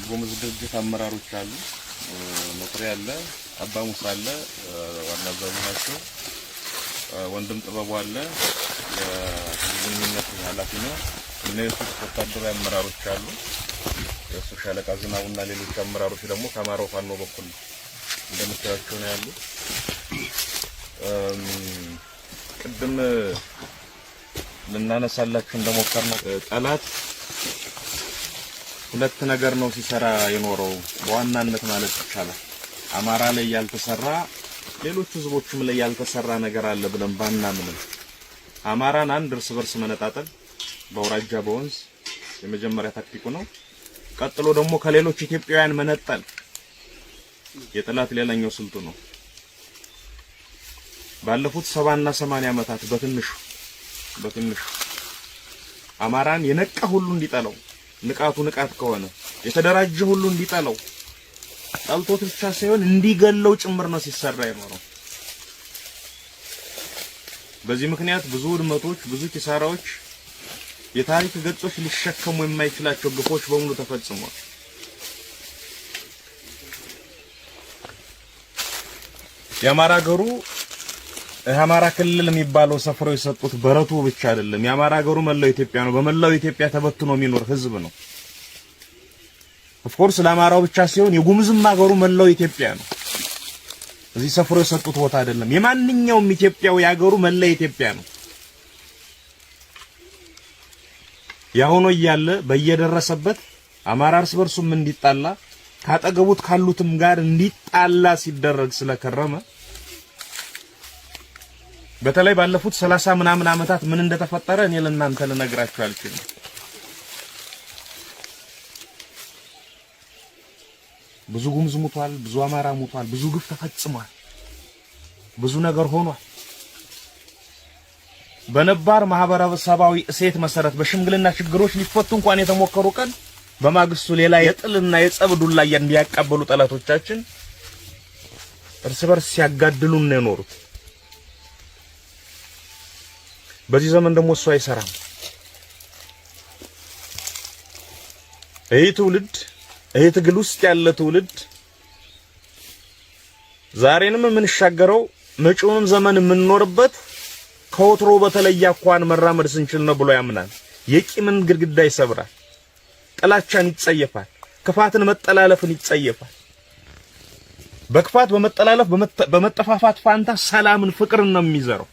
ጉሙዝ ድርጅት አመራሮች አሉ። መጥሪያ አለ፣ አባ ሙሳ አለ፣ ዋና አዛዡ ናቸው። ወንድም ጥበቡ አለ፣ የግንኙነት ኃላፊ ነው። እነሱ ወታደራዊ አመራሮች አሉ። የሱ ሻለቃ ዝናቡና ሌሎች አመራሮች ደግሞ ከአማራው ፋኖ በኩል እንደምታያቸው ነው ያሉ። ቅድም ልናነሳላችሁ እንደሞከርነው ጠላት ሁለት ነገር ነው ሲሰራ የኖረው በዋናነት ማለት ይቻላል። አማራ ላይ ያልተሰራ ሌሎች ህዝቦችም ላይ ያልተሰራ ነገር አለ ብለን ባናምንም አማራን አንድ እርስ በርስ መነጣጠል በአውራጃ በወንዝ የመጀመሪያ ታክቲኩ ነው። ቀጥሎ ደግሞ ከሌሎች ኢትዮጵያውያን መነጠል የጠላት ሌላኛው ስልቱ ነው። ባለፉት 70 እና 80 ዓመታት በትንሹ አማራን የነቃ ሁሉ እንዲጠላው ንቃቱ ንቃት ከሆነ የተደራጀ ሁሉ እንዲጠላው ጠልቶት ብቻ ሳይሆን እንዲገለው ጭምር ነው ሲሰራ የኖረው። በዚህ ምክንያት ብዙ ውድመቶች፣ ብዙ ኪሳራዎች፣ የታሪክ ገጾች ሊሸከሙ የማይችላቸው ግፎች በሙሉ ተፈጽመዋል። የአማራ ገሩ የአማራ ክልል የሚባለው ሰፍረው የሰጡት በረቱ ብቻ አይደለም። የአማራ ገሩ መላው ኢትዮጵያ ነው። በመላው ኢትዮጵያ ተበትኖ የሚኖር ህዝብ ነው። ኦፍ ኮርስ ለአማራው ብቻ ሲሆን የጉሙዝም አገሩ መላው ኢትዮጵያ ነው። እዚህ ሰፍረው የሰጡት ቦታ አይደለም። የማንኛውም ኢትዮጵያው ያገሩ መላው ኢትዮጵያ ነው። ያሆኖ እያለ በየደረሰበት አማራ እርስ በርሱም እንዲጣላ ካጠገቡት ካሉትም ጋር እንዲጣላ ሲደረግ ስለከረመ በተለይ ባለፉት 30 ምናምን ዓመታት ምን እንደተፈጠረ እኔ ለእናንተ ልነግራችሁ አልችልም። ብዙ ጉሙዝ ሙቷል፣ ብዙ አማራ ሙቷል፣ ብዙ ግፍ ተፈጽሟል፣ ብዙ ነገር ሆኗል። በነባር ማህበረሰባዊ እሴት መሰረት በሽምግልና ችግሮች ሊፈቱ እንኳን የተሞከሩ ቀን በማግስቱ ሌላ የጥልና የጸብ ዱላ እንዲያቀበሉ ጠላቶቻችን እርስ በርስ ሲያጋድሉን ነው የኖሩት። በዚህ ዘመን ደግሞ እሱ አይሰራም። ትውልድ ትግል ውስጥ ያለ ትውልድ ዛሬንም የምንሻገረው መጪውንም ዘመን የምንኖርበት ከወትሮ በተለየ አኳን መራመድ ስንችል ነው ብሎ ያምናል። የቂምን ግድግዳ ይሰብራል፣ ጥላቻን ይጸየፋል፣ ክፋትን መጠላለፍን ይጸየፋል። በክፋት በመጠላለፍ በመጠፋፋት ፋንታ ሰላምን ፍቅርን ነው የሚዘራው።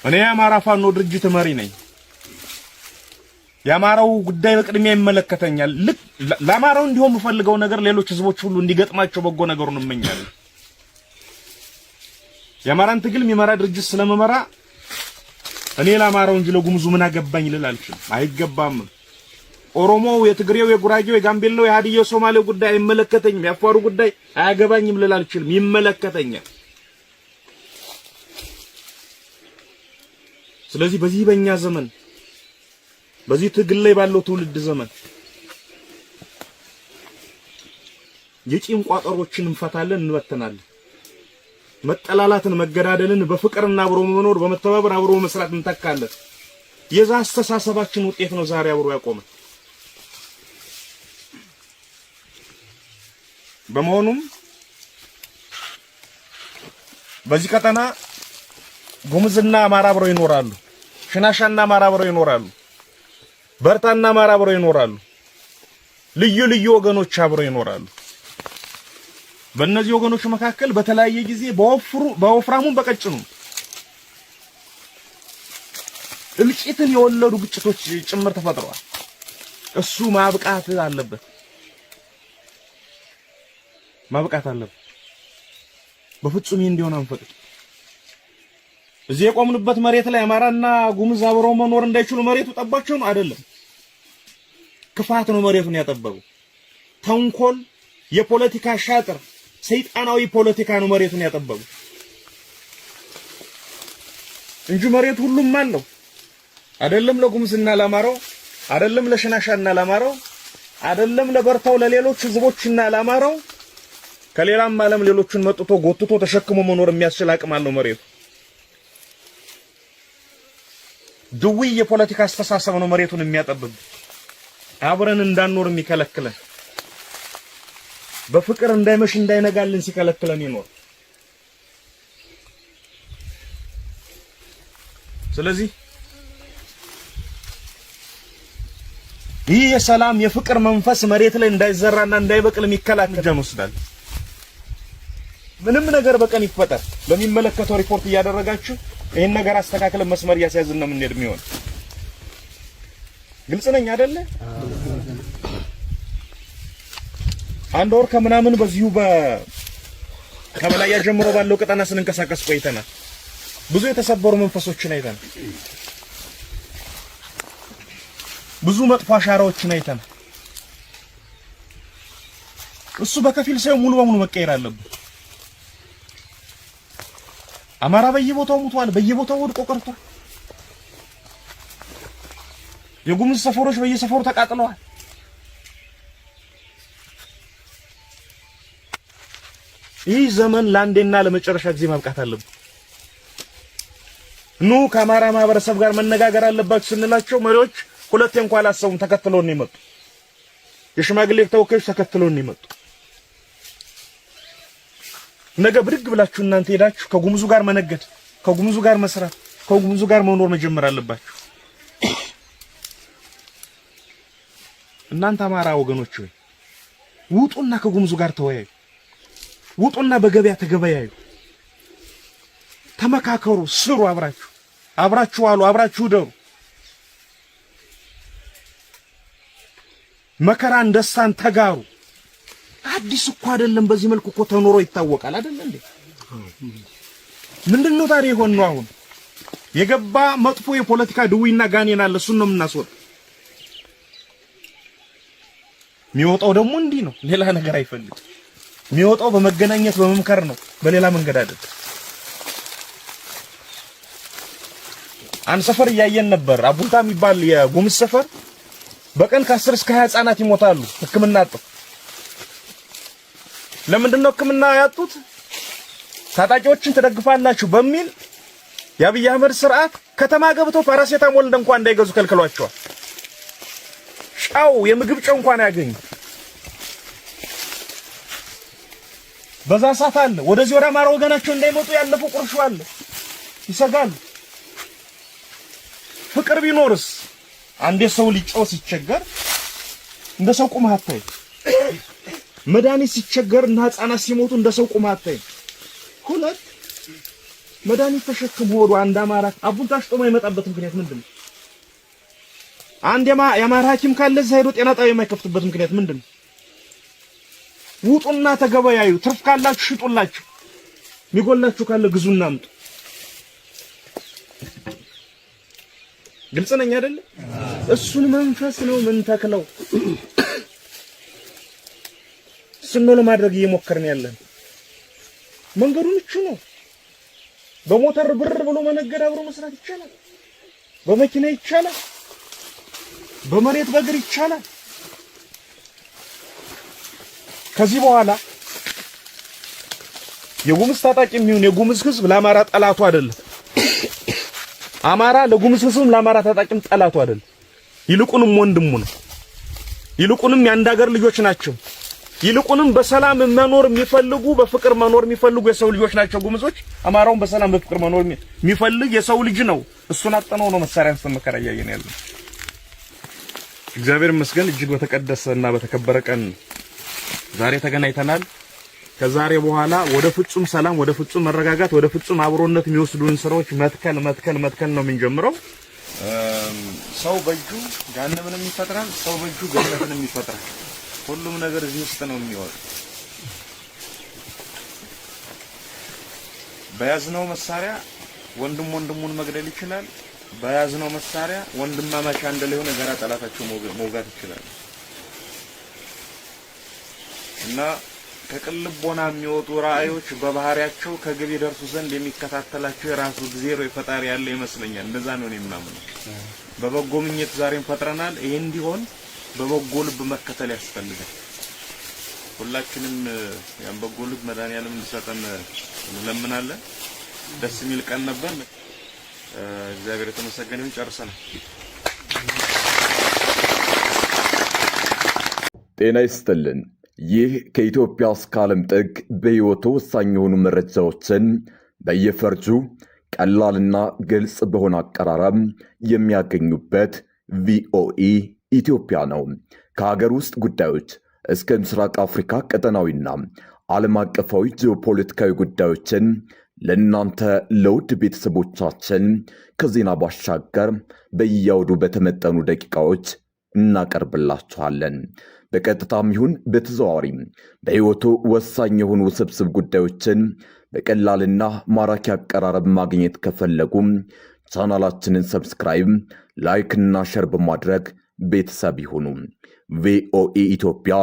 እኔ የአማራ ፋኖ ድርጅት መሪ ነኝ። የአማራው ጉዳይ በቅድሚያ ይመለከተኛል። ለአማራው እንዲሆን የምፈልገው ነገር ሌሎች ህዝቦች ሁሉ እንዲገጥማቸው በጎ ነገሩን እመኛለሁ። የአማራን ትግል የሚመራ ድርጅት ስለመመራ እኔ ለአማራው እንጂ ለጉሙዙ ምን አገባኝ ልል አልችልም። አይገባም። ኦሮሞው፣ የትግሬው፣ የጉራጌው፣ የጋምቤላው፣ የሀዲያው፣ ሶማሌው ጉዳይ አይመለከተኝም። የአፋሩ ጉዳይ አያገባኝም ልል አልችልም። ይመለከተኛል። ስለዚህ በዚህ በእኛ ዘመን በዚህ ትግል ላይ ባለው ትውልድ ዘመን የቂም ቋጠሮችን እንፈታለን፣ እንበተናለን። መጠላላትን፣ መገዳደልን በፍቅርና አብሮ መኖር፣ በመተባበር አብሮ መስራት እንተካለን። የዛ አስተሳሰባችን ውጤት ነው ዛሬ አብሮ ያቆመን። በመሆኑም በዚህ ቀጠና ጉሙዝና አማራ አብረው ይኖራሉ። ሽናሻና አማራ አብረው ይኖራሉ። በርታና አማራ አብረው ይኖራሉ። ልዩ ልዩ ወገኖች አብረው ይኖራሉ። በእነዚህ ወገኖች መካከል በተለያየ ጊዜ በወፍራሙም በቀጭኑም እልቂትን የወለዱ ግጭቶች ጭምር ተፈጥረዋል። እሱ ማብቃት አለበት። በፍጹም ይሄ እንዲሆን አንፈቅድ። እዚህ የቆምንበት መሬት ላይ አማራና ጉሙዝ አብረው መኖር እንዳይችሉ መሬቱ ጠባቸው ነው አይደለም። ክፋት ነው መሬቱን ያጠበበው። ተንኮል፣ የፖለቲካ ሻጥር፣ ሰይጣናዊ ፖለቲካ ነው መሬቱን ያጠበበው እንጂ መሬቱ ሁሉም አለው። አይደለም ለጉሙዝና ለአማራው፣ አይደለም ለሽናሻና ለአማራው፣ አይደለም ለበርታው ለሌሎች ህዝቦችና ለአማራው፣ ከሌላም ዓለም ሌሎችን መጥቶ ጎትቶ ተሸክሞ መኖር የሚያስችል አቅም አለው መሬቱ። ድውይ የፖለቲካ አስተሳሰብ ነው መሬቱን የሚያጠብብ። አብረን እንዳንኖር የሚከለክለን በፍቅር እንዳይመሽ እንዳይነጋልን ሲከለክለን ይኖር። ስለዚህ ይህ የሰላም የፍቅር መንፈስ መሬት ላይ እንዳይዘራና እንዳይበቅል የሚከላከል ጀምስዳል። ምንም ነገር በቀን ይፈጠር ለሚመለከተው ሪፖርት እያደረጋችሁ ይሄን ነገር አስተካክለን መስመር እያስያዝን ነው የምንሄድ የሚሆን። ግልጽ ነኝ አይደለ? አንድ ወር ከምናምን በዚሁ ከበላያ ጀምሮ ባለው ቀጠና ስንንቀሳቀስ ቆይተናል። ብዙ የተሰበሩ መንፈሶችን አይተናል። ብዙ መጥፎ አሻራዎችን አይተናል። እሱ በከፊል ሳይሆን ሙሉ በሙሉ መቀየር አለበት። አማራ በየቦታው ሙቷል፣ በየቦታው ወድቆ ቀርቷል። የጉምዝ ሰፈሮች በየሰፈሩ ተቃጥለዋል። ይህ ዘመን ለአንዴና ለመጨረሻ ጊዜ ማብቃት አለበት። ኑ ከአማራ ማህበረሰብ ጋር መነጋገር አለባችሁ ስንላቸው መሪዎች ሁለቴ እንኳን አላሰቡም። ተከትለውን ነው የመጡ። የሽማግሌ ተወካዮች ተከትለውን ነው የመጡ። ነገ ብድግ ብላችሁ እናንተ ሄዳችሁ ከጉምዙ ጋር መነገድ፣ ከጉምዙ ጋር መስራት፣ ከጉምዙ ጋር መኖር መጀመር አለባችሁ። እናንተ አማራ ወገኖች ሆይ ውጡና ከጉምዙ ጋር ተወያዩ። ውጡና በገበያ ተገበያዩ። ተመካከሩ፣ ስሩ፣ አብራችሁ ዋሉ፣ አብራችሁ ደሩ። መከራን ደስታን ተጋሩ። አዲስ እኮ አይደለም። በዚህ መልኩ እኮ ተኖሮ ይታወቃል አይደል እንዴ? ምንድነው ታዲያ የሆነው? አሁን የገባ መጥፎ የፖለቲካ ድውይና ጋኔን አለ። እሱን ነው የምናስወጥ። የሚወጣው ደግሞ እንዲህ ነው። ሌላ ነገር አይፈልግም። የሚወጣው በመገናኘት በመምከር ነው፣ በሌላ መንገድ አይደለም። አንድ ሰፈር እያየን ነበር። አቡልታ የሚባል የጉምዝ ሰፈር በቀን ከ10 እስከ 20 ህፃናት ይሞታሉ ሕክምና አጥተው። ለምንድነው ሕክምና ያጡት? ታጣቂዎችን ትደግፋላችሁ በሚል የአብይ አህመድ ስርዓት ከተማ ገብተው ፓራሴታሞል እንኳን እንዳይገዙ ከልክሏቸዋል። ጫው የምግብ ጫው እንኳን ያገኙ። በዛ ሰዓት አለ ወደዚህ ወደ አማራ ወገናቸው እንዳይመጡ ያለፈው ቁርሾ አለ። ይሰጋሉ። ፍቅር ቢኖርስ አንዴ ሰው ሊጮህ ሲቸገር እንደ ሰው ቁመህ አታይ። መድኃኒት ሲቸገር እና ህፃናት ሲሞቱ እንደ ሰው ቁመህ አታይ። ሁለት መድኃኒት ተሸክሞ ወደ አንድ አማራ አቡልታ ሽጦ የማይመጣበት ምክንያት ምንድነው? አንድ የአማራ ሐኪም ካለ እዛ ሄዶ ጤና ጣቢያ የማይከፍትበት ምክንያት ምንድነው? ውጡና ተገበያዩ። ትርፍ ካላችሁ ሽጡላችሁ፣ የሚጎላችሁ ካለ ግዙና አምጡ። ግልጽ ነኝ አይደል? እሱን መንፈስ ነው ምን ተክለው እሱን ነው ለማድረግ እየሞከርን ያለን። መንገዱን እቹ ነው። በሞተር ብር ብሎ መነገድ አብሮ መስራት ይቻላል። በመኪና ይቻላል። በመሬት በእግር ይቻላል። ከዚህ በኋላ የጉምዝ ታጣቂ የሚሆን የጉምዝ ህዝብ ለአማራ ጠላቱ አይደለም። አማራ ለጉምዝ ህዝብም ለአማራ ታጣቂም ጠላቱ አይደለም። ይልቁንም ወንድሙ ነው። ይልቁንም የአንድ ሀገር ልጆች ናቸው። ይልቁንም በሰላም መኖር የሚፈልጉ በፍቅር መኖር የሚፈልጉ የሰው ልጆች ናቸው ጉምዞች። አማራውን በሰላም በፍቅር መኖር የሚፈልግ የሰው ልጅ ነው። እሱን አጠነው ነው መሳሪያ አንስተን መከራ እያየን ያለው። እግዚአብሔር ይመስገን እጅግ በተቀደሰና በተከበረ ቀን ዛሬ ተገናኝተናል። ከዛሬ በኋላ ወደ ፍጹም ሰላም፣ ወደ ፍጹም መረጋጋት፣ ወደ ፍጹም አብሮነት የሚወስዱን ስራዎች መትከል ነው የምንጀምረው። ሰው በእጁ ገሃነምንም ይፈጥራል፣ ሰው በእጁ ገነትንም ይፈጥራል። ሁሉም ነገር እዚህ ውስጥ ነው የሚወጣው። በያዝነው መሳሪያ ወንድሙን መግደል ይችላል። በያዝነው መሳሪያ ወንድማማች አንድ ላይ ሆነ ጋራ ጠላታቸው መውጋት ይችላል። እና ከቅልቦና የሚወጡ ራእዮች በባህሪያቸው ከግብ ይደርሱ ዘንድ የሚከታተላቸው የራሱ ጊዜሮ የፈጣሪ ያለ ይመስለኛል። እንደዛ ነው እኔ የማምነው። በበጎ ምኞት ዛሬም ፈጥረናል። ይሄ እንዲሆን በበጎ ልብ መከተል ያስፈልጋል። ሁላችንም ያን በጎ ልብ መድኃኒዓለም እንዲሰጠን እንለምናለን። ደስ የሚል ቀን ነበር። እግዚአብሔር የተመሰገነ ይሁን። ጨርሰናል። ጤና ይስጥልን። ይህ ከኢትዮጵያ እስከ ዓለም ጥግ በሕይወቱ ወሳኝ የሆኑ መረጃዎችን በየፈርጁ ቀላልና ግልጽ በሆነ አቀራረብ የሚያገኙበት ቪኦኢ ኢትዮጵያ ነው። ከሀገር ውስጥ ጉዳዮች እስከ ምስራቅ አፍሪካ ቀጠናዊና ዓለም አቀፋዊ ጂኦፖለቲካዊ ጉዳዮችን ለእናንተ ለውድ ቤተሰቦቻችን ከዜና ባሻገር በየአውዱ በተመጠኑ ደቂቃዎች እናቀርብላችኋለን። በቀጥታም ይሁን በተዘዋዋሪ በሕይወቱ ወሳኝ የሆኑ ውስብስብ ጉዳዮችን በቀላልና ማራኪ አቀራረብ ማግኘት ከፈለጉም ቻናላችንን ሰብስክራይብ፣ ላይክ እና ሸር በማድረግ ቤተሰብ ይሁኑ። ቪኦኢ ኢትዮጵያ፣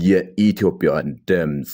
የኢትዮጵያውያን ድምፅ።